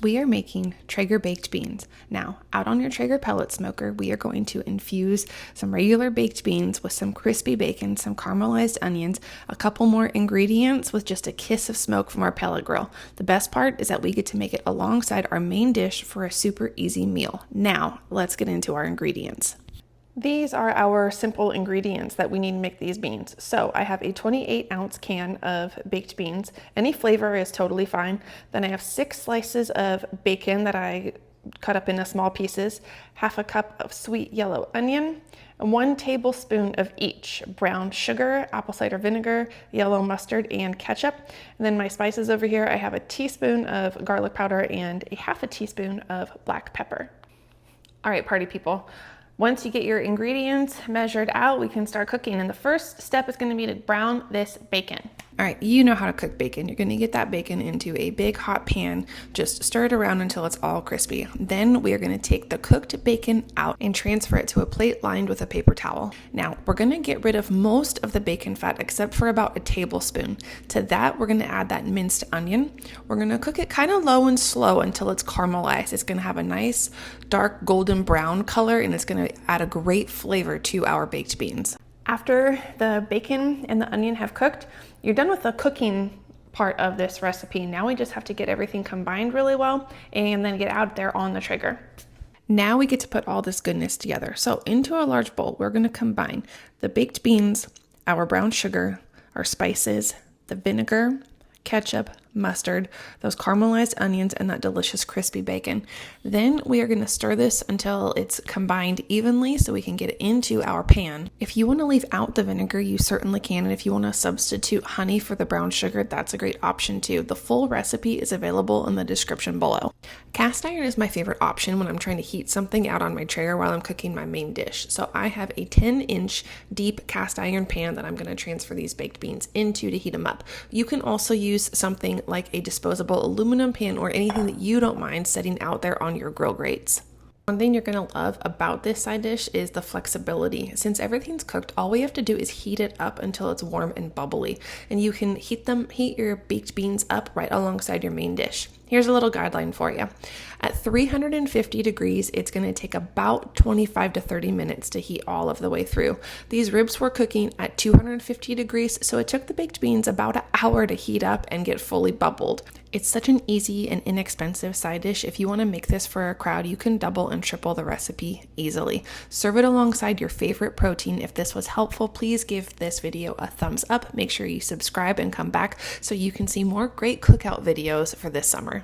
We are making Traeger baked beans. Now, out on your Traeger pellet smoker, we are going to infuse some regular baked beans with some crispy bacon, some caramelized onions, a couple more ingredients with just a kiss of smoke from our pellet grill. The best part is that we get to make it alongside our main dish for a super easy meal. Now, let's get into our ingredients. These are our simple ingredients that we need to make these beans. So I have a 28-ounce can of baked beans. Any flavor is totally fine. Then I have 6 slices of bacon that I cut up into small pieces, half a cup of sweet yellow onion, and 1 tablespoon of each brown sugar, apple cider vinegar, yellow mustard, and ketchup. And then my spices over here, I have a teaspoon of garlic powder and a half a teaspoon of black pepper. All right, party people. Once you get your ingredients measured out, we can start cooking. And the first step is going to be to brown this bacon. All right, you know how to cook bacon. You're going to get that bacon into a big hot pan, just stir it around until it's all crispy. Then we are going to take the cooked bacon out and transfer it to a plate lined with a paper towel. Now, we're going to get rid of most of the bacon fat except for about a tablespoon. To that, we're going to add that minced onion. We're going to cook it kind of low and slow until it's caramelized. It's going to have a nice dark golden brown color, and it's going to add a great flavor to our baked beans. After the bacon and the onion have cooked, you're done with the cooking part of this recipe. Now we just have to get everything combined really well and then get out there on the Traeger. Now we get to put all this goodness together. So into a large bowl, we're going to combine the baked beans, our brown sugar, our spices, the vinegar, ketchup, mustard, those caramelized onions, and that delicious crispy bacon. Then we are going to stir this until it's combined evenly so we can get it into our pan. If you want to leave out the vinegar, you certainly can. And if you want to substitute honey for the brown sugar, that's a great option too. The full recipe is available in the description below. Cast iron is my favorite option when I'm trying to heat something out on my Traeger while I'm cooking my main dish. So I have a 10-inch deep cast iron pan that I'm going to transfer these baked beans into to heat them up. You can also use something like a disposable aluminum pan or anything that you don't mind setting out there on your grill grates. One thing you're going to love about this side dish is the flexibility. Since everything's cooked, all we have to do is heat it up until it's warm and bubbly. And you can heat your baked beans up right alongside your main dish. Here's a little guideline for you. At 350 degrees, it's going to take about 25 to 30 minutes to heat all of the way through. These ribs were cooking at 250 degrees, so it took the baked beans about an hour to heat up and get fully bubbled. It's such an easy and inexpensive side dish. If you want to make this for a crowd, you can double and triple the recipe easily. Serve it alongside your favorite protein. If this was helpful, please give this video a thumbs up. Make sure you subscribe and come back so you can see more great cookout videos for this summer.